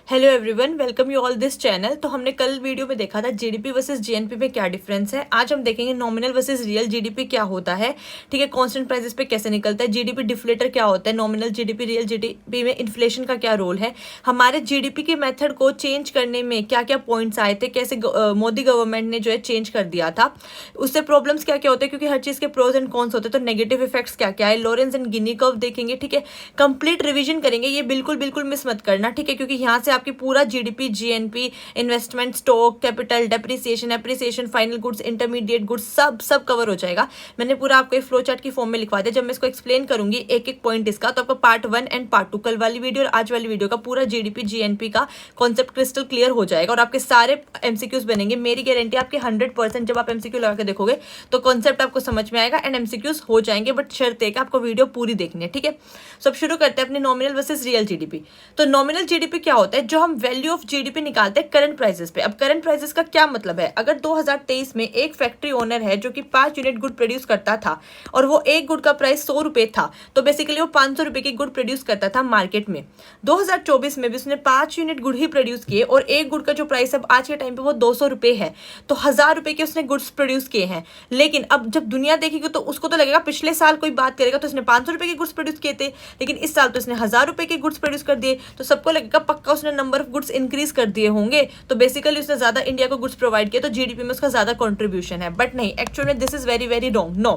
Hello everyone, welcome you all this channel. तो हमने कल वीडियो में देखा था जीडीपी वर्सेस जीएनपी में क्या डिफरेंस है। आज हम देखेंगे नॉमिनल वर्सेस रियल जीडीपी क्या होता है, ठीक है, कांस्टेंट प्राइसेस पे कैसे निकलता है, जीडीपी डिफ्लेटर क्या होता है, नॉमिनल जीडीपी रियल जीडीपी में इन्फ्लेशन का क्या रोल है, हमारे जीडीपी के मेथड को चेंज करने में क्या क्या पॉइंट्स आए थे, कैसे मोदी गवर्नमेंट ने जो है चेंज कर दिया था, उससे प्रॉब्लम्स क्या क्या होते हैं, क्योंकि हर चीज़ के प्रोज एंड कॉन्स होते हैं, तो नेगेटिव इफेक्ट्स क्या क्या है, लॉरेंस एंड गिनी कर्व देखेंगे, ठीक है। कंप्लीट रिवीजन करेंगे, ये बिल्कुल बिल्कुल मिस मत करना, ठीक है, क्योंकि यहाँ से आपकी पूरा GDP, GNP, investment, stock, capital, depreciation, appreciation, final goods, intermediate goods, सब कवर हो जाएगा। मैंने पूरा आपको एक फ्लो चार्ट की फॉर्म में लिखवा दिया। जब मैं इसको एक्सप्लेन करूंगी एक एक पॉइंट इसका, तो आपको पार्ट 1 एंड पार्ट 2, कल वाली वीडियो और आज वाली वीडियो का पूरा जीडीपी जीएनपी का कॉन्सेप्ट क्रिस्टल क्लियर हो जाएगा और आपके सारे एमसीक्यूज बनेंगे। मेरी गारंटी आपके 100% जब आप एमसीक्यू लगा के देखोगे तो कॉन्सेप्ट आपको समझ में आएगा एंड एमसीक्यूज हो जाएंगे, बट शर्त है कि आपको वीडियो पूरी देखनी है, ठीक है। सो अब शुरू करते हैं अपने नॉमिनल वर्सेस रियल जीडीपी। तो नॉमिनल जीडीपी क्या होता है? जो हम वैल्यू ऑफ जीडीपी निकालते हैं करंट प्राइसेस पे। अब करंट प्राइसेस का क्या मतलब है? अगर 2023 में एक फैक्ट्री ओनर है जो कि 5 यूनिट गुड प्रोड्यूस करता था और वो एक गुड का प्राइस 100 रुपए था, तो बेसिकली वो 500 रुपए की गुड प्रोड्यूस करता था मार्केट में। 2024 में भी उसने 5 यूनिट गुड ही प्रोड्यूस किए और एक गुड का जो प्राइस अब आज के टाइम पे वो 200 रुपए है, तो 1000 रुपए के उसने गुड्स प्रोड्यूस किए हैं। लेकिन अब जब दुनिया देखेगी तो उसको तो लगेगा, पिछले साल कोई बात करेगा तो उसने 500 रुपए के गुड्स प्रोड्यूस किए थे, लेकिन इस साल तो उसने 1000 रुपए के गुड्स प्रोड्यूस कर दिए, तो सबको लगेगा पक्का उसने नंबर ऑफ गुड्स इंक्रीज कर दिए होंगे, तो बेसिकली उसने ज्यादा इंडिया को गुड्स प्रोवाइड किया, तो जीडीपी में उसका ज्यादा कंट्रीब्यूशन है। बट नहीं, एक्चुअल में this is very very wrong. No,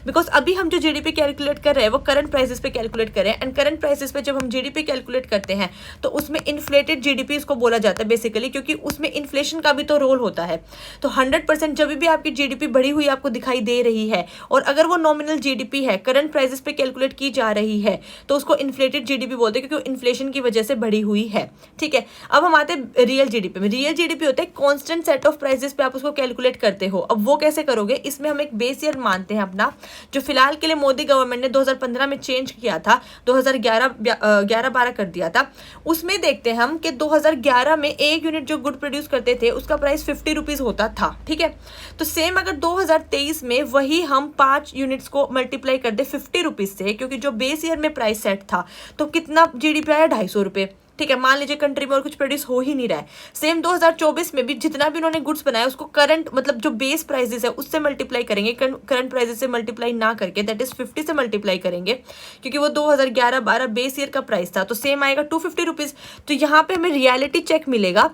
because अभी हम जो जीडीपी कैलकुलेट कर रहे हैं वो करंट प्राइसेस पे कैलकुलेट कर रहे हैं, एंड करंट प्राइसेस पे जब हम जीडीपी कैलकुलेट करते हैं तो उसमें इन्फ्लेटेड जीडीपी इसको बोला जाता है बेसिकली, क्योंकि उसमें इन्फ्लेशन का भी तो रोल होता है। तो 100% जब भी आपकी जीडीपी बढ़ी हुई आपको दिखाई दे रही है और अगर वो नॉमिनल जीडीपी है, करंट प्राइसेस पे कैलकुलेट की जा रही है, तो उसको इन्फ्लेटेड जीडीपी बोलते हैं, क्योंकि इन्फ्लेशन की वजह से बढ़ी हुई है, ठीक है। अब हम आते हैं रियल जीडीपी में। रियल जीडीपी होता है कांस्टेंट सेट ऑफ प्राइसेस पे आप उसको कैलकुलेट करते हो। अब वो कैसे करोगे? इसमें हम एक बेस ईयर मानते हैं अपना, जो फिलहाल के लिए मोदी गवर्नमेंट ने 2015 में चेंज किया था, 2011-12 कर दिया था। उसमें देखते हैं हम कि 2011 में एक यूनिट जो गुड प्रोड्यूस करते थे उसका प्राइस 50 रुपीज होता था, ठीक है। तो सेम अगर 2023 में वही हम 5 यूनिट्स को मल्टीप्लाई कर दे 50 रुपीज से, क्योंकि जो बेस ईयर में प्राइस सेट था, तो कितना जीडीपी आया? 250 रुपए, ठीक है। मान लीजिए कंट्री में और कुछ प्रोड्यूस हो ही नहीं रहा है। सेम 2024 में भी जितना भी उन्होंने गुड्स बनाया उसको करंट, मतलब जो बेस प्राइसेस है उससे मल्टीप्लाई करेंगे, करंट प्राइसेस से मल्टीप्लाई ना करके, दैट इज 50 से मल्टीप्लाई करेंगे, क्योंकि वो 2011-12 बेस ईयर का प्राइस था, तो सेम आएगा 250 रुपीज। तो यहाँ पे हमें रियलिटी चेक मिलेगा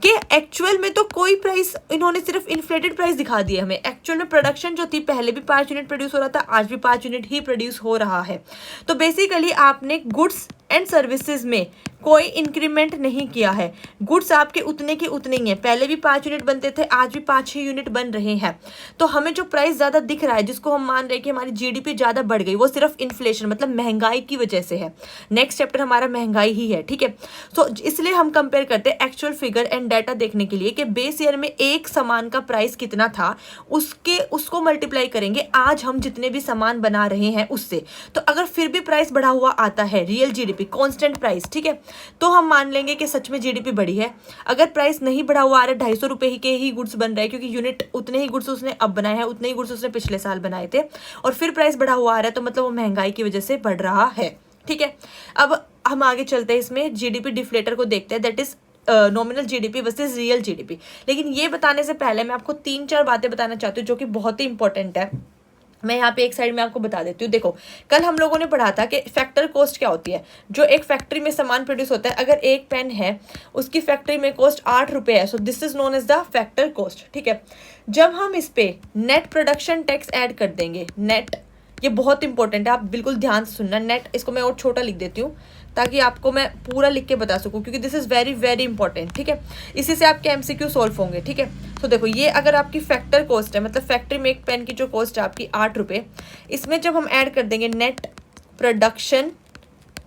कि एक्चुअल में तो कोई प्राइस, इन्होंने सिर्फ इन्फ्लेटेड प्राइस दिखा दिया हमें। एक्चुअल में प्रोडक्शन जो थी, पहले भी 5 यूनिट प्रोड्यूस हो रहा था, आज भी 5 यूनिट ही प्रोड्यूस हो रहा है। तो बेसिकली आपने गुड्स एंड सर्विसेज में कोई इंक्रीमेंट नहीं किया है। गुड्स आपके उतने के उतने ही हैं, पहले भी 5 यूनिट बनते थे, आज भी 5-6 यूनिट बन रहे हैं। तो हमें जो प्राइस ज्यादा दिख रहा है, जिसको हम मान रहे हैं कि हमारी जीडीपी ज्यादा बढ़ गई, वो सिर्फ इन्फ्लेशन मतलब महंगाई की वजह से है। नेक्स्ट चैप्टर हमारा महंगाई ही है, ठीक है। तो इसलिए हम कंपेयर करते हैं एक्चुअल फिगर एंड डाटा देखने के लिए कि बेस ईयर में एक सामान का प्राइस कितना था, उसको मल्टीप्लाई करेंगे आज हम जितने भी सामान बना रहे हैं उससे। तो अगर फिर भी प्राइस बढ़ा हुआ आता है, रियल जीडीपी कांस्टेंट प्राइस, ठीक है, तो हम मान लेंगे कि सच में जीडीपी बढ़ी है। अगर प्राइस नहीं बढ़ा हुआ आ रहा है, 250 रुपए के ही गुड्स बन रहे हैं, क्योंकि यूनिट उतने ही गुड्स उसने अब बनाए हैं, उतने ही गुड्स उसने पिछले साल बनाए थे, और फिर प्राइस बढ़ा हुआ आ रहा है, तो मतलब वो महंगाई की वजह से बढ़ रहा है, ठीक है। अब हम आगे चलते हैं, इसमें जीडीपी डिफ्लेटर को देखते हैं, that is nominal GDP versus real GDP. लेकिन ये बताने से पहले मैं आपको 3-4 बातें बताना चाहती हूँ जो कि बहुत ही इंपॉर्टेंट है। मैं यहाँ पे एक साइड में आपको बता देती हूँ। देखो, कल हम लोगों ने पढ़ा था कि फैक्टर कॉस्ट क्या होती है। जो एक फैक्ट्री में सामान प्रोड्यूस होता है, अगर एक पेन है उसकी फैक्ट्री में कॉस्ट 8 रुपये है, so this is known as the factor cost, ठीक है। जब हम इस पे नेट प्रोडक्शन टैक्स ऐड कर देंगे, नेट, ये बहुत इंपॉर्टेंट है, आप बिल्कुल ध्यान से सुनना। नेट, इसको मैं और छोटा लिख देती हूँ ताकि आपको मैं पूरा लिख के बता सकूं, क्योंकि this is very very important, ठीक है। इसी से आपके एमसीक्यू सॉल्व होंगे, ठीक है। तो देखो, ये अगर आपकी फैक्टर कॉस्ट है, मतलब फैक्ट्री में एक पेन की जो कॉस्ट है आपकी 8 रुपये, इसमें जब हम ऐड कर देंगे नेट प्रोडक्शन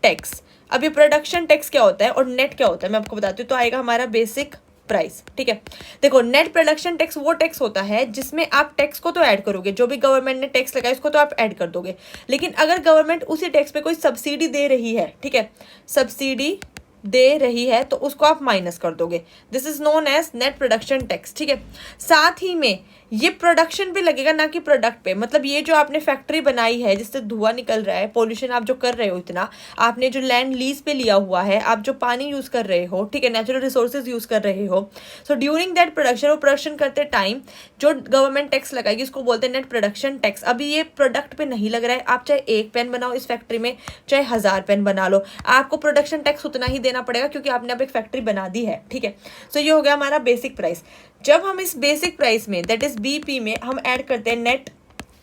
टैक्स। अब ये प्रोडक्शन टैक्स क्या होता है और नेट क्या होता है मैं आपको बताती हूँ, तो आएगा हमारा बेसिक प्राइस, ठीक है। देखो, नेट प्रोडक्शन टैक्स वो टैक्स होता है जिसमें आप टैक्स को तो ऐड करोगे, जो भी गवर्नमेंट ने टैक्स लगाया उसको तो आप ऐड कर दोगे, लेकिन अगर गवर्नमेंट उसी टैक्स पे कोई सब्सिडी दे रही है, ठीक है, सब्सिडी दे रही है, तो उसको आप माइनस कर दोगे। This is known as net production tax, ठीक है। साथ ही में ये प्रोडक्शन पे लगेगा ना कि प्रोडक्ट पे। मतलब ये जो आपने फैक्ट्री बनाई है जिससे धुआं निकल रहा है, पोल्यूशन आप जो कर रहे हो इतना, आपने जो लैंड लीज पे लिया हुआ है, आप जो पानी यूज कर रहे हो, ठीक है, नेचुरल रिसोर्सेज यूज कर रहे हो, सो ड्यूरिंग दैट प्रोडक्शन, वो प्रोडक्शन करते टाइम जो गवर्नमेंट टैक्स लगाएगी उसको बोलते हैं नेट प्रोडक्शन टैक्स। अभी ये प्रोडक्ट पे नहीं लग रहा है, आप चाहे 1 पेन बनाओ इस फैक्ट्री में, चाहे 1000 पेन बना लो, आपको प्रोडक्शन टैक्स उतना ही देना पड़ेगा क्योंकि आपने अब एक फैक्ट्री बना दी है, ठीक है। सो ये हो गया हमारा बेसिक प्राइस। जब हम इस बेसिक प्राइस में, दैट इज बीपी में, हम ऐड करते हैं नेट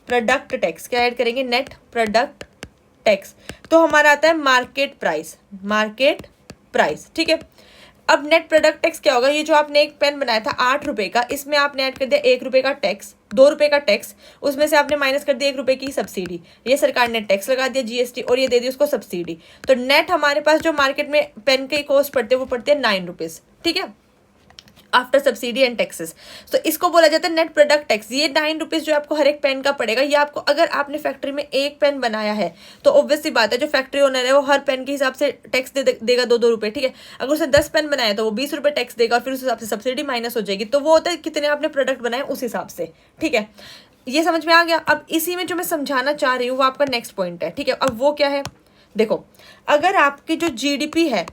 प्रोडक्ट टैक्स। क्या ऐड करेंगे? Net product tax. तो हमारा आता है मार्केट प्राइस, मार्केट प्राइस, ठीक है। अब नेट प्रोडक्ट टैक्स क्या होगा? ये जो आपने एक पेन बनाया था 8 रुपए का, इसमें आपने ऐड कर दिया 1 रुपए का टैक्स, 2 रुपए का टैक्स, उसमें से आपने माइनस कर दिया 1 रुपए की सब्सिडी, ये सरकार ने टैक्स लगा दिया जीएसटी, और ये दे दी उसको सब्सिडी। तो नेट हमारे पास जो मार्केट में पेन के कॉस्ट पड़ते हैं वो पड़ते हैं 9 रुपीज, ठीक है, आफ्टर सब्सिडी एंड टैक्सेस। तो इसको बोला जाता है नेट प्रोडक्ट टैक्स। ये 9 रुपीज जो आपको हर एक पेन का पड़ेगा, ये आपको, अगर आपने फैक्ट्री में एक पेन बनाया है तो ऑब्वियसली बात है जो फैक्ट्री ओनर है वो हर पेन के हिसाब से टैक्स देगा 2-2 रुपए, ठीक है। अगर उसने 10 पेन बनाया तो वो 20 रुपए टैक्स देगा, और फिर उस हिसाब से सब्सिडी माइनस हो जाएगी। तो वो होता है कितने आपने प्रोडक्ट बनाए उस हिसाब से, ठीक है। ये समझ में आ गया। अब इसी में जो मैं समझाना चाह रही हूँ वो आपका नेक्स्ट पॉइंट है, ठीक है। अब वो क्या है? देखो, अगर आपकी जो जीडीपी है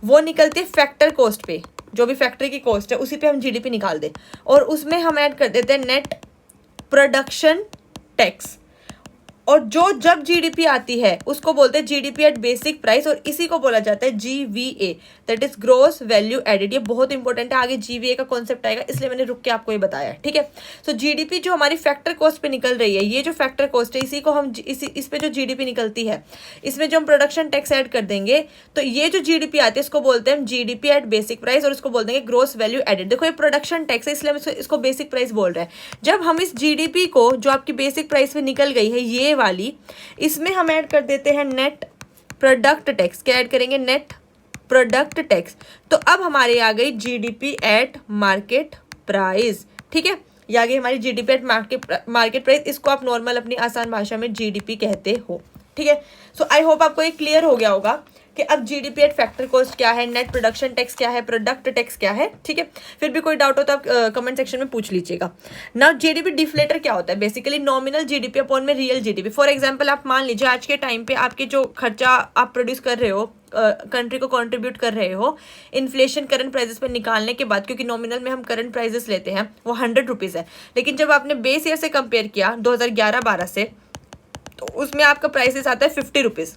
वो निकलती है फैक्टर कॉस्ट पे, जो भी फैक्ट्री की कॉस्ट है उसी पे हम जीडीपी निकाल दें, और उसमें हम ऐड कर देते हैं नेट प्रोडक्शन टैक्स। और जो जब जीडीपी आती है उसको बोलते हैं जीडीपी एट बेसिक प्राइस, और इसी को बोला जाता है GVA, that is gross value added. ये बहुत इंपॉर्टेंट है, आगे जीवीए का कॉन्सेप्ट आएगा, इसलिए मैंने रुक के आपको ये बताया, ठीक है। सो जीडीपी जो हमारी फैक्टर कॉस्ट पे निकल रही है, ये जो फैक्टर कॉस्ट है इसी को हम इस पे जो जीडीपी निकलती है, इसमें जो हम प्रोडक्शन टैक्स ऐड कर देंगे, तो ये जो जीडीपी आती है इसको बोलते हैं जीडीपी एट बेसिक प्राइस, और इसको बोल देंगे ग्रोस वैल्यू एडेड। देखो ये प्रोडक्शन टैक्स है इसलिए हम इसको बेसिक प्राइस बोल रहे हैं। जब हम इस जीडीपी को जो आपकी बेसिक प्राइस पे निकल गई है ये वाली, इसमें हम ऐड कर देते हैं नेट प्रोडक्ट टैक्स। क्या ऐड करेंगे? Net product tax. तो अब हमारे आ गई जीडीपी एट मार्केट प्राइस, ठीक है। ये आ गई हमारी जीडीपी एट मार्केट प्राइस। इसको आप नॉर्मल अपनी आसान भाषा में जीडीपी कहते हो, ठीक है। सो आई होप आपको ये क्लियर हो गया होगा कि अब जीडीपी एट फैक्टर कॉस्ट क्या है, नेट प्रोडक्शन टैक्स क्या है, प्रोडक्ट टैक्स क्या है, ठीक है। फिर भी कोई डाउट हो तो आप कमेंट सेक्शन में पूछ लीजिएगा। नाउ जीडीपी डिफ्लेटर क्या होता है? बेसिकली नॉमिनल जीडीपी अपॉन में रियल जीडीपी। फॉर एग्जांपल आप मान लीजिए आज के टाइम पे आपके जो खर्चा आप प्रोड्यूस कर रहे हो, कंट्री को कंट्रीब्यूट कर रहे हो, इन्फ्लेशन करंट प्राइजेस पे निकालने के बाद, क्योंकि नॉमिनल में हम करंट प्राइजेस लेते हैं, वो 100 रुपीज़ है, लेकिन जब आपने बेस ईयर से कंपेयर किया 2011-12 से, तो उसमें आपका प्राइसेस आता है 50 रुपीज़,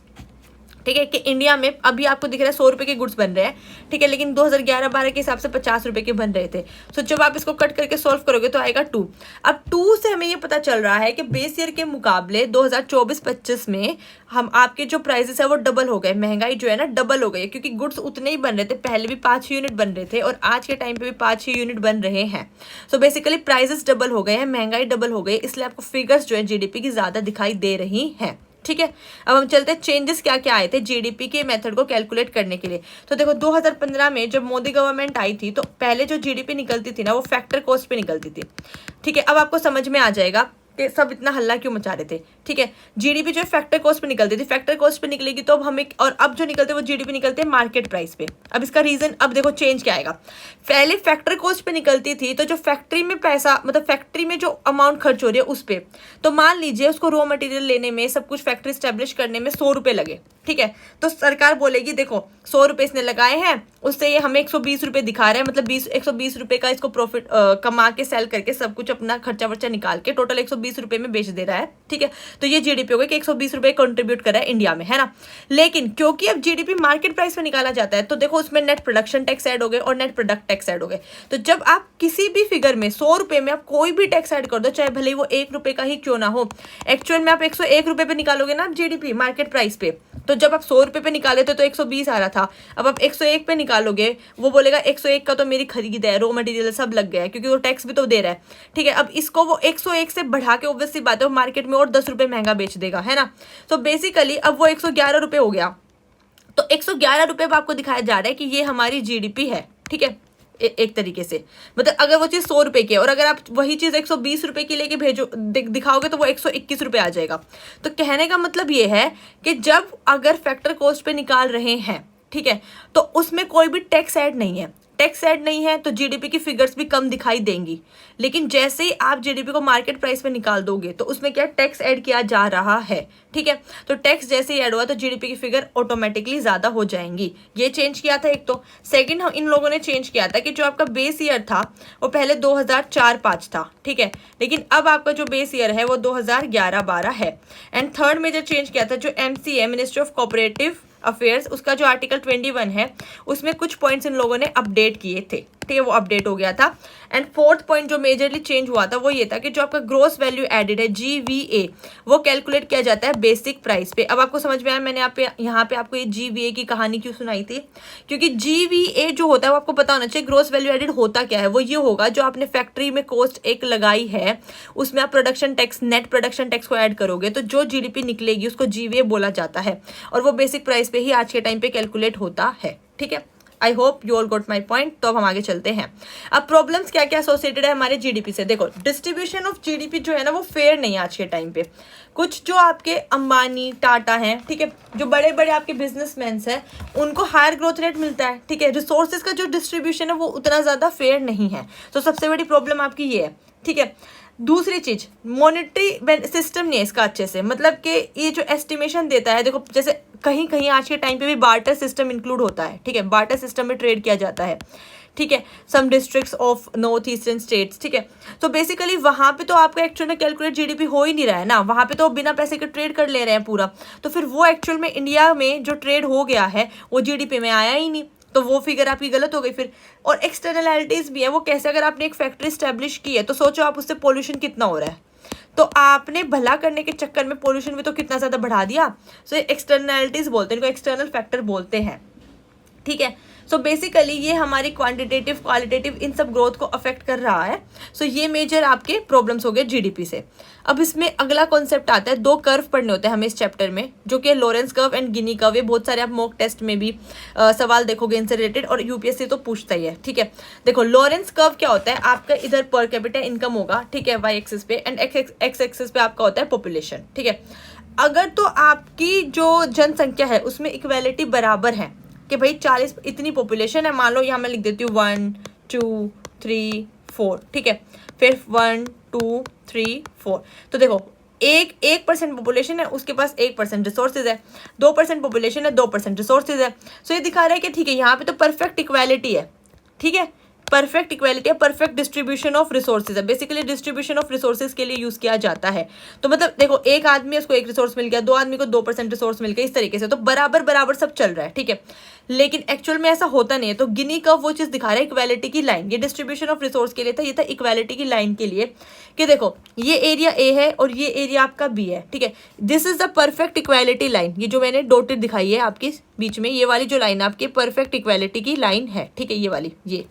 ठीक है। कि इंडिया में अभी आपको दिख रहा है 100 रुपए के गुड्स बन रहे हैं, ठीक है, लेकिन 2011-12 के हिसाब से 50 रुपए के बन रहे थे। सो जब आप इसको कट करके सॉल्व करोगे तो आएगा 2। अब 2 से हमें ये पता चल रहा है कि बेस ईयर के मुकाबले 2024-25 में हम आपके जो प्राइसेस है वो डबल हो गए, महंगाई जो है ना डबल हो गई है, क्योंकि गुड्स उतने ही बन रहे थे, पहले भी 5 यूनिट बन रहे थे और आज के टाइम पे भी 5 ही यूनिट बन रहे हैं। सो बेसिकली प्राइसेस डबल हो गए हैं, महंगाई डबल हो गई, इसलिए आपको फिगर्स जो है जीडीपी की ज्यादा दिखाई दे रही हैं, ठीक है। अब हम चलते हैं चेंजेस क्या क्या आए थे जीडीपी के मेथड को कैलकुलेट करने के लिए। तो देखो 2015 में जब मोदी गवर्नमेंट आई थी तो पहले जो जीडीपी निकलती थी ना वो फैक्टर कॉस्ट पे निकलती थी, ठीक है। अब आपको समझ में आ जाएगा कि सब इतना हल्ला क्यों मचा रहे थे, ठीक है। जीडीपी जो फैक्टर कॉस्ट पे निकलती थी, फैक्टर कॉस्ट पे निकलेगी तो अब हमें, और अब जो निकलते हैं वो जीडीपी निकलते हैं मार्केट प्राइस पे। अब इसका रीजन, अब देखो चेंज क्या आएगा। पहले फैक्टर कॉस्ट पे निकलती थी तो जो फैक्ट्री में पैसा, मतलब फैक्ट्री में जो अमाउंट खर्च हो रही है उस पे, तो मान लीजिए उसको रॉ मटेरियल लेने में, सब कुछ फैक्ट्री स्टैब्लिश करने में 100 रुपए लगे, ठीक है। तो सरकार बोलेगी देखो 100 रुपए इसने लगाए हैं, उससे ये हमें 120 रुपए दिखा रहे हैं, मतलब 120 रुपए का इसको प्रॉफिट कमा के सेल करके सब कुछ अपना खर्चा वर्चा निकाल के टोटल 120 रुपए में बेच दे रहा है, ठीक है। तो ये जीडीपी हो गई कि 120 रुपए कंट्रीब्यूट कर रहा है इंडिया में, है ना। लेकिन क्योंकि अब जीडीपी मार्केट प्राइस में निकाला जाता है तो देखो उसमें नेट प्रोडक्शन टैक्स ऐड हो गए और नेट प्रोडक्ट टैक्स ऐड हो गए। तो जब आप किसी भी फिगर में 100 रुपए में आप कोई भी टैक्स ऐड कर दो, चाहे भले ही वो 1 रुपए का ही क्यों ना हो, एक्चुअल में आप 101 रुपए पे निकालोगे ना जीडीपी मार्केट प्राइस पे, तो जब आप 100 रुपए पे निकाले थे तो 120 आ रहा था, अब आप 101 पे निकालोगे, वो बोलेगा 101 का तो मेरी खरीद है, रॉ मटेरियल सब लग गया है, क्योंकि वो टैक्स भी तो दे रहा है, ठीक है। अब इसको वो 101 से बढ़ा के ऑब्वियसली बात है वो मार्केट में और 10 रुपए महंगा बेच देगा, है ना। तो बेसिकली अब वो 111 रुपए हो गया, तो 111 रुपए पे आपको दिखाया जा रहा है कि ये हमारी जीडीपी है, ठीक है। एक तरीके से मतलब अगर वो चीज 100 रुपए की है और अगर आप वही चीज 120 रुपए की लेके भेजो दिखाओगे तो वो 121 रुपए आ जाएगा। तो कहने का मतलब ये है कि जब अगर फैक्टर कॉस्ट पे निकाल रहे हैं, ठीक है, तो उसमें कोई भी टैक्स ऐड नहीं है, टैक्स ऐड नहीं है तो जीडीपी की फिगर्स भी कम दिखाई देंगी, लेकिन जैसे ही आप जीडीपी को मार्केट प्राइस में निकाल दोगे तो उसमें क्या टैक्स ऐड किया जा रहा है, ठीक है। तो टैक्स जैसे ही ऐड हुआ तो जीडीपी की फिगर ऑटोमेटिकली ज्यादा हो जाएंगी। ये चेंज किया था एक तो। सेकंड, हम इन लोगों ने चेंज किया था कि जो आपका बेस ईयर था वो पहले 2004-05 था, ठीक है, लेकिन अब आपका जो बेस ईयर है वो 2011-12 है। एंड थर्ड मेजर चेंज किया था जो MCA ministry of cooperative affairs, उसका जो आर्टिकल 21 है उसमें कुछ पॉइंट्स इन लोगों ने अपडेट किए थे, ठीक है, वो अपडेट हो गया था। एंड फोर्थ पॉइंट जो मेजरली चेंज हुआ था वो ये था कि जो आपका ग्रोस वैल्यू एडेड है GVA वो कैलकुलेट किया जाता है बेसिक प्राइस पे। अब आपको समझ में आया मैंने यहाँ पे आपको ये GVA की कहानी क्यों सुनाई थी, क्योंकि GVA जो होता है वो आपको पता होना चाहिए ग्रोस वैल्यू एडेड होता क्या है। वो ये होगा जो आपने फैक्ट्री में कॉस्ट एक लगाई है उसमें आप production tax, net production tax को ऐड करोगे तो जो GDP निकलेगी उसको GVA बोला जाता है, और वो बेसिक प्राइस पे ही आज के टाइम पे कैलकुलेट होता है, ठीक है। I hope you all got my point. तो अब हम आगे चलते हैं। अब प्रॉब्लम्स क्या क्या एसोसिएटेड है हमारे जीडीपी से। देखो, डिस्ट्रीब्यूशन ऑफ जीडीपी जो है ना वो फेयर नहीं है आज के टाइम पे। कुछ जो आपके अंबानी, टाटा हैं, ठीक है, जो बड़े बड़े आपके बिजनेसमैन हैं, उनको हायर ग्रोथ रेट मिलता है, ठीक है। रिसोर्सेज का जो डिस्ट्रीब्यूशन है वो उतना ज़्यादा फेयर नहीं है। तो सबसे बड़ी प्रॉब्लम आपकी ये है, ठीक है। दूसरी चीज, मॉनेटरी सिस्टम नहीं है इसका अच्छे से, मतलब कि ये जो एस्टिमेशन देता है, देखो जैसे कहीं कहीं आज के टाइम पे भी बार्टर सिस्टम इंक्लूड होता है, ठीक है, बार्टर सिस्टम में ट्रेड किया जाता है, ठीक है, some districts of north eastern states, ठीक है। तो बेसिकली वहां पे तो आपका एक्चुअल में कैलकुलेट जीडीपी हो ही नहीं रहा है ना, वहां पे तो बिना पैसे के ट्रेड कर ले रहे हैं पूरा। तो फिर वो एक्चुअल में इंडिया में जो ट्रेड हो गया है वो जीडीपी में आया ही नहीं, तो वो फिगर आपकी गलत हो गई फिर। और एक्सटर्नलिटीज भी है, वो कैसे, अगर आपने एक फैक्ट्री स्टैब्लिश की है तो सोचो आप उससे पोल्यूशन कितना हो रहा है, तो आपने भला करने के चक्कर में पोल्यूशन भी तो कितना ज़्यादा बढ़ा दिया। सो एक्सटर्नलिटीज बोलते हैं इनको, एक्सटर्नल फैक्टर बोलते हैं, ठीक है। सो बेसिकली ये हमारी क्वांटिटेटिव, क्वालिटेटिव इन सब ग्रोथ को अफेक्ट कर रहा है। सो ये मेजर आपके प्रॉब्लम्स हो गए जीडीपी से। अब इसमें अगला कॉन्सेप्ट आता है, दो कर्व पढ़ने होते हैं हमें इस चैप्टर में, जो कि Lawrence curve and Guinea curve. ये बहुत सारे आप मॉक टेस्ट में भी सवाल देखोगे इनसे रिलेटेड, और यूपीएससी तो पूछता ही है, ठीक है। देखो, लॉरेंस कर्व क्या होता है, आपका इधर पर कैपिटा इनकम होगा, ठीक है, वाई एक्सिस पे, एंड एक्स एक्सिस पे आपका होता है पॉपुलेशन, ठीक है। अगर तो आपकी जो जनसंख्या है उसमें इक्वेलिटी बराबर है कि भाई 40 इतनी पॉपुलेशन है, मान लो यहाँ मैं लिख देती हूँ 1 2 3 4, ठीक है, फिर 1 2 3 4, तो देखो 1% पॉपुलेशन है, उसके पास 1% रिसोर्सेज है, 2% पॉपुलेशन है, 2% रिसोर्सेज है। सो ये दिखा रहा है कि ठीक है यहाँ पे तो परफेक्ट इक्वालिटी है, ठीक है, परफेक्ट इक्वालिटी है, परफेक्ट डिस्ट्रीब्यूशन ऑफ रिसोर्सेज है। बेसिकली डिस्ट्रीब्यूशन ऑफ रिसोर्सेज के लिए यूज किया जाता है। तो मतलब देखो, एक आदमी उसको 1 रिसोर्स मिल गया, 2 आदमी को 2% रिसोर्स मिल गया, इस तरीके से तो बराबर बराबर सब चल रहा है, ठीक है। लेकिन एक्चुअल में ऐसा होता नहीं है। तो गिनी कर्व वो चीज दिखा रहा है, इक्वालिटी की लाइन। ये डिस्ट्रीब्यूशन ऑफ रिसोर्स के लिए था, ये था इक्वालिटी की लाइन के लिए, कि देखो ये एरिया ए है और ये एरिया आपका बी है, ठीक है। This is the perfect equality line. ये जो मैंने डॉटेड दिखाई है आपकी बीच में, ये वाली जो लाइन आपकी परफेक्ट इक्वालिटी की लाइन है, ठीक है, ये वाली ये।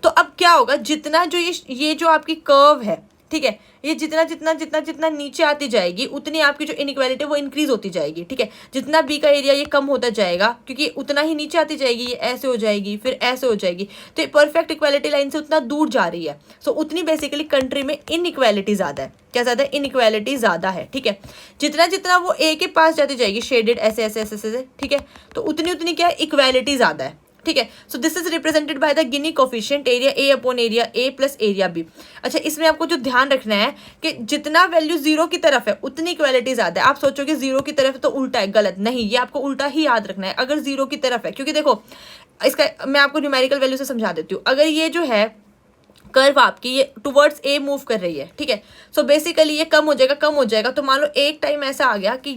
तो अब क्या होगा, जितना जो ये जो आपकी कर्व है, ठीक है, ये जितना जितना जितना जितना नीचे आती जाएगी उतनी आपकी जो इनइक्वालिटी वो इंक्रीज होती जाएगी, ठीक है। जितना बी का एरिया ये कम होता जाएगा, क्योंकि उतना ही नीचे आती जाएगी, ये ऐसे हो जाएगी, फिर ऐसे हो जाएगी, तो ये परफेक्ट इक्वालिटी लाइन से उतना दूर जा रही है। सो उतनी बेसिकली कंट्री में इनइक्वालिटी ज्यादा है। क्या ज्यादा है? इनइक्वालिटी ज्यादा है, ठीक है। जितना जितना वो ए के पास जाती जाएगी, शेडेड ऐसे ऐसे ऐसे ऐसे, ठीक है, तो उतनी उतनी क्या है, इक्वालिटी ज्यादा है, ठीक है। So this is represented by the Gini coefficient, area A upon area A plus area B. अच्छा, इसमें आपको जो ध्यान रखना है कि जितना वैल्यू जीरो की तरफ है उतनी इक्वालिटी ज्यादा है। आप सोचोगे जीरो की तरफ है तो उल्टा है, गलत नहीं, ये आपको उल्टा ही याद रखना है। अगर जीरो की तरफ है, क्योंकि देखो इसका मैं आपको न्यूमेरिकल वैल्यू से समझा देती हूँ। अगर ये जो है कर्व आपकी ये टुवर्ड्स ए मूव कर रही है, ठीक है, सो बेसिकली ये कम हो जाएगा कम हो जाएगा। तो मान लो एक टाइम ऐसा आ गया कि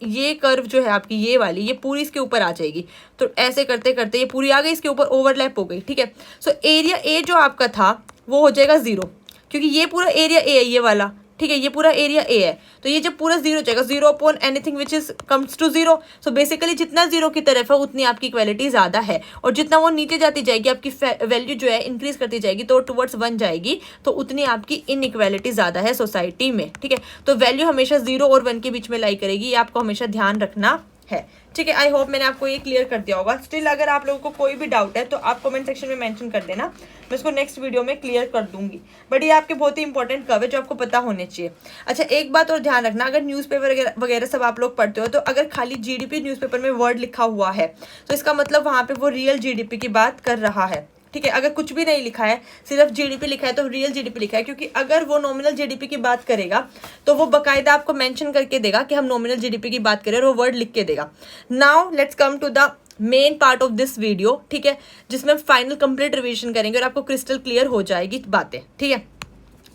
ये कर्व जो है आपकी ये वाली, ये पूरी इसके ऊपर आ जाएगी। तो ऐसे करते करते ये पूरी आ गई, इसके ऊपर ओवरलैप हो गई, ठीक है। सो एरिया ए जो आपका था वो हो जाएगा 0, क्योंकि ये पूरा एरिया ए है ये वाला, ठीक है, ये पूरा एरिया ए है। तो ये जब पूरा 0 हो जाएगा, 0 upon anything which is comes to 0। So basically जितना 0 की तरफ है उतनी आपकी इक्वालिटी ज्यादा है, और जितना वो नीचे जाती जाएगी आपकी वैल्यू जो है इंक्रीज करती जाएगी तो टुवर्ड्स 1 जाएगी, तो उतनी आपकी इनइक्वालिटी ज्यादा है सोसाइटी में, ठीक है। तो वैल्यू हमेशा 0 और 1 के बीच में लाई करेगी, ये आपको हमेशा ध्यान रखना है, ठीक है। आई होप मैंने आपको ये क्लियर कर दिया होगा। स्टिल अगर आप लोगों को कोई भी डाउट है तो आप कमेंट सेक्शन में मेंशन कर देना, मैं इसको नेक्स्ट वीडियो में क्लियर कर दूंगी। बट ये आपके बहुत ही इंपॉर्टेंट कर्व है जो आपको पता होने चाहिए। अच्छा, एक बात और ध्यान रखना, अगर न्यूज़पेपर वगैरह सब आप लोग पढ़ते हो तो अगर खाली जीडीपी न्यूज़पेपर में वर्ड लिखा हुआ है तो इसका मतलब वहाँ पे वो रियल जीडीपी की बात कर रहा है, ठीक है। अगर कुछ भी नहीं लिखा है, सिर्फ जीडीपी लिखा है तो रियल जीडीपी लिखा है, क्योंकि अगर वो नॉमिनल जीडीपी की बात करेगा तो वो बकायदा आपको मेंशन करके देगा कि हम नॉमिनल जीडीपी की बात करें और वो वर्ड लिख के देगा। Now let's come to the main part of this video, ठीक है, जिसमें हम फाइनल कंप्लीट रिवीजन करेंगे और आपको क्रिस्टल क्लियर हो जाएगी बातें, ठीक है।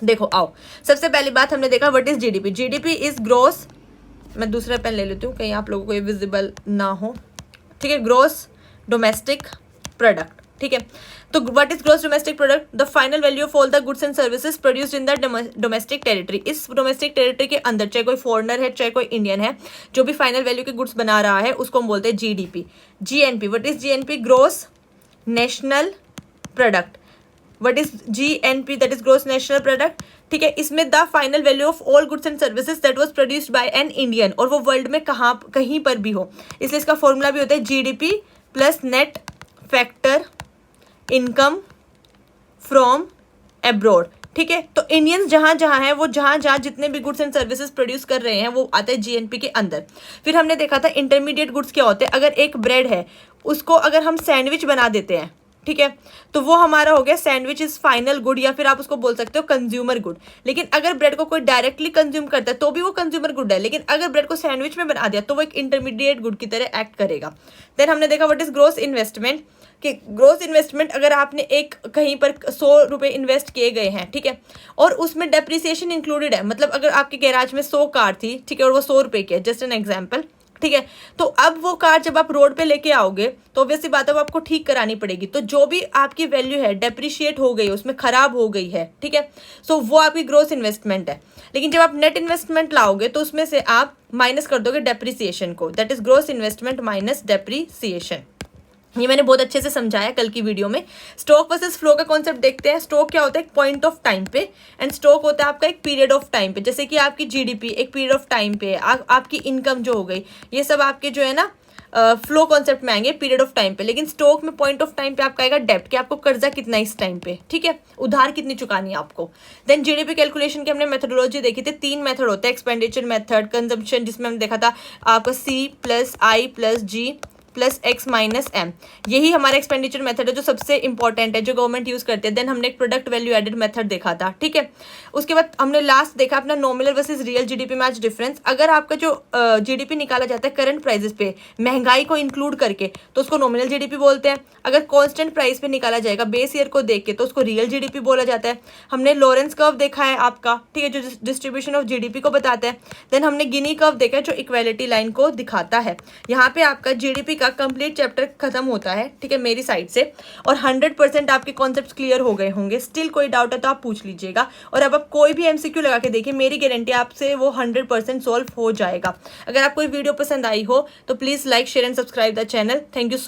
देखो आओ, सबसे पहली बात हमने देखा what is GDP. GDP is gross, मैं दूसरा पेन ले लेती हूँ कहीं आप लोगों को ये विजिबल ना हो, ठीक है, ग्रोस डोमेस्टिक प्रोडक्ट, ठीक है। तो what is gross domestic product, the final value of all the goods and services produced in the domestic territory. इस डोमेस्टिक टेरिटरी के अंदर चाहे कोई फॉरेनर है चाहे कोई इंडियन है, जो भी फाइनल वैल्यू के गुड्स बना रहा है उसको हम बोलते हैं GDP. GNP, what is GNP, gross national product. What is GNP, that is gross national product, ठीक है। इसमें the final value of all goods and services that was produced by an Indian, और वो वर्ल्ड में कहीं पर भी हो, इसलिए इसका फॉर्मूला भी होता है GDP plus net factor income from abroad, ठीक है। तो इंडियंस जहां जहां है वो जहां जहां जितने भी गुड्स एंड सर्विसेज प्रोड्यूस कर रहे हैं वो आते हैं जीएनपी के अंदर। फिर हमने देखा था इंटरमीडिएट गुड्स क्या होते हैं। अगर एक ब्रेड है उसको अगर हम सैंडविच बना देते हैं, ठीक है, तो वो हमारा हो गया सैंडविच इज फाइनल गुड, या फिर आप उसको बोल सकते हो कंज्यूमर गुड। लेकिन अगर ब्रेड को कोई डायरेक्टली कंज्यूम करता है तो भी वो कंज्यूमर गुड है, लेकिन अगर ब्रेड को सैंडविच में बना दिया तो वो एक इंटरमीडिएट गुड की तरह एक्ट करेगा। देन हमने देखा व्हाट इज ग्रोस इन्वेस्टमेंट, कि ग्रोस इन्वेस्टमेंट अगर आपने एक कहीं पर 100 रुपए इन्वेस्ट किए गए हैं, ठीक है, और उसमें डेप्रिसिएशन इंक्लूडेड है, मतलब अगर आपके गैराज में 100 कार थी, ठीक है, और वो 100 रुपए की है, जस्ट एन एग्जाम्पल, ठीक है, तो अब वो कार जब आप रोड पे लेके आओगे तो ऑब्वियसली बात है वो आपको ठीक करानी पड़ेगी। तो जो भी आपकी वैल्यू है डेप्रिशिएट हो गई, उसमें खराब हो गई है, ठीक है, सो वो आपकी ग्रोस इन्वेस्टमेंट है। लेकिन जब आप नेट इन्वेस्टमेंट लाओगे तो उसमें से आप माइनस कर दोगे डेप्रिसिएशन को, that is gross investment minus depreciation. ये मैंने बहुत अच्छे से समझाया कल की वीडियो में। स्टॉक वर्सेस फ्लो का कॉन्सेप्ट देखते हैं। स्टॉक क्या होता है, एक पॉइंट ऑफ टाइम पे, एंड स्टॉक होता है आपका एक पीरियड ऑफ टाइम पे। जैसे कि आपकी जीडीपी एक पीरियड ऑफ टाइम पे है, आपकी इनकम जो हो गई, ये सब आपके जो है ना फ्लो कॉन्सेप्ट में आएंगे पीरियड ऑफ टाइम पे। लेकिन स्टॉक में पॉइंट ऑफ टाइम पे आपका आएगा डेब्ट, कि आपको कर्जा कितना इस टाइम पे, ठीक है, उधार कितनी चुकानी है आपको। देन जीडीपी कैलकुलेशन की हमने मेथोडोलॉजी देखी थी। 3 मेथड होते हैं, एक्सपेंडिचर मेथड, कंजम्पशन, जिसमें हमने देखा था आपका C plus I plus G plus X minus M, यही हमारा एक्सपेंडिचर मेथड है जो सबसे इंपॉर्टेंट है, जो गवर्नमेंट यूज करते हैं। देन हमने एक प्रोडक्ट वैल्यू एडेड मेथड देखा था, ठीक है। उसके बाद हमने लास्ट देखा अपना नॉमिनल वर्सेस रियल जीडीपी में आज डिफरेंस। अगर आपका जो जीडीपी निकाला जाता है करंट प्राइसेस पे महंगाई को इंक्लूड करके तो उसको नॉमिनल जीडीपी बोलते हैं। अगर कॉन्स्टेंट प्राइस पे निकाला जाएगा बेस ईयर को देख के तो उसको रियल जीडीपी बोला जाता है। हमने लॉरेंस कर्व देखा है आपका, ठीक है, जो डिस्ट्रीब्यूशन ऑफ जीडीपी को बताता है। देन हमने गिनी कर्व देखा है जो इक्वालिटी लाइन को दिखाता है। यहाँ पे आपका जीडीपी का कंप्लीट चैप्टर खत्म होता है, ठीक है, मेरी साइड से, और 100% आपके कॉन्सेप्ट्स क्लियर हो गए होंगे। स्टिल कोई डाउट है तो आप पूछ लीजिएगा, और अब आप कोई भी एमसीक्यू लगा के देखिए, मेरी गारंटी आपसे वो 100% सॉल्व हो जाएगा। अगर आपको ये वीडियो पसंद आई हो तो please like share and subscribe the channel. Thank you so